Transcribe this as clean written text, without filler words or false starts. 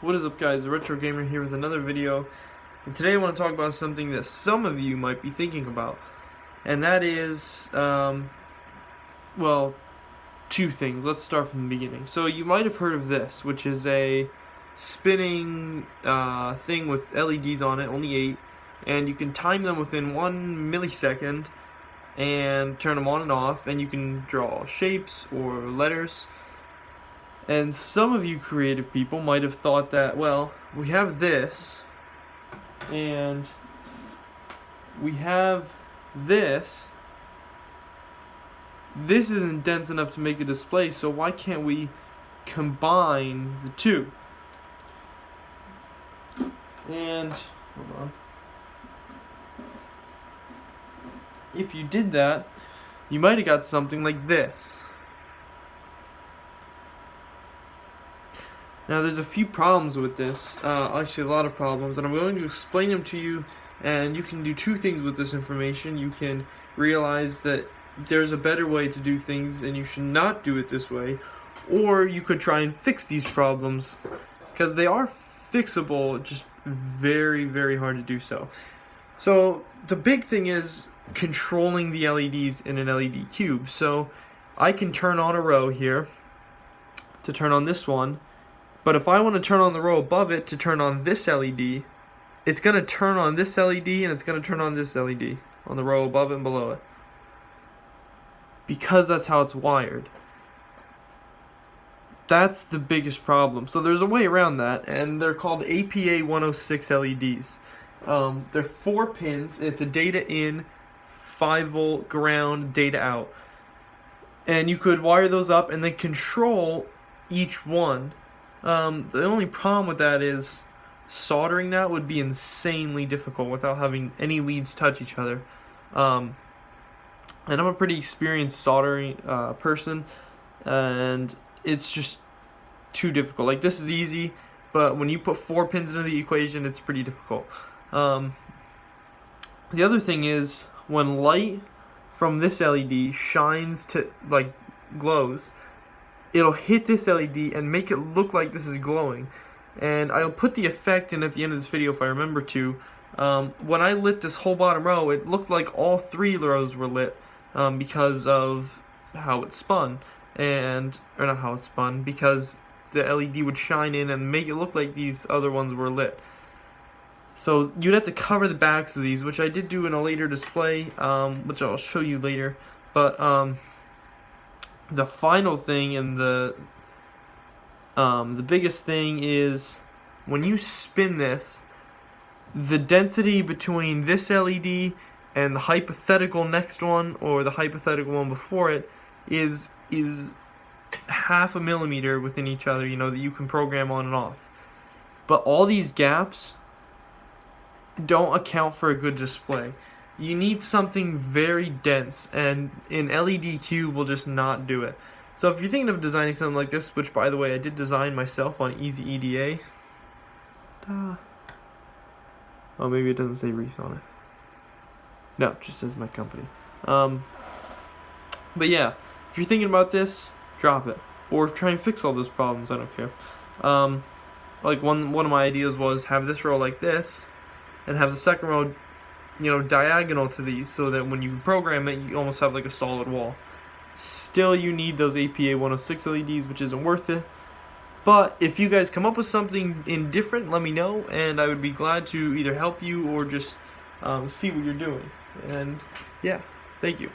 What is up, guys? The Retro Gamer here with another video, and today I want to talk about something that some of you might be thinking about, and that is, well, two things. Let's start from the beginning. So you might have heard of this, which is a spinning thing with LEDs on it, only 8, and you can time them within 1 millisecond and turn them on and off, and you can draw shapes or letters. And some of you creative people might have thought that, well, we have this, and we have this. This isn't dense enough to make a display, so why can't we combine the two? And, hold on. If you did that, you might have got something like this. Now there's a few problems with this, actually a lot of problems, and I'm going to explain them to you, and you can do two things with this information. You can realize that there's a better way to do things and you should not do it this way, or you could try and fix these problems, because they are fixable, just very, very hard to do so. So the big thing is controlling the LEDs in an LED cube. So I can turn on a row here to turn on this one, but if I want to turn on the row above it to turn on this LED, it's going to turn on this LED and it's going to turn on this LED on the row above and below it, because that's how it's wired. That's the biggest problem. So there's a way around that, and they're called APA 106 LEDs. They're 4 pins. It's a data in, 5-volt ground, data out. And you could wire those up and then control each one. The only problem with that is soldering that would be insanely difficult without having any leads touch each other. And I'm a pretty experienced soldering person, and it's just too difficult. Like, this is easy, but when you put 4 pins into the equation, it's pretty difficult. The other thing is, when light from this LED shines to, like, glows, it'll hit this LED and make it look like this is glowing. And I'll put the effect in at the end of this video if I remember to. When I lit this whole bottom row, it looked like all 3 rows were lit, because of how it spun. Or not how it spun, because the LED would shine in and make it look like these other ones were lit. So you'd have to cover the backs of these, which I did do in a later display, which I'll show you later. But the final thing and the biggest thing is, when you spin this, the density between this LED and the hypothetical next one, or the hypothetical one before it, is half a millimeter within each other, that you can program on and off. But all these gaps don't account for a good display. You need something very dense, and an LED cube will just not do it. So if you're thinking of designing something like this, which, by the way, I did design myself on Easy EDA. Oh, maybe it doesn't say Reese on it. No, it just says my company. But yeah, if you're thinking about this, drop it, or try and fix all those problems. I don't care. Like one of my ideas was have this row like this, and have the second row, diagonal to these, so that when you program it, you almost have like a solid wall. Still, you need those APA 106 LEDs, which isn't worth it. But if you guys come up with something indifferent, let me know, and I would be glad to either help you or just see what you're doing. And yeah, thank you.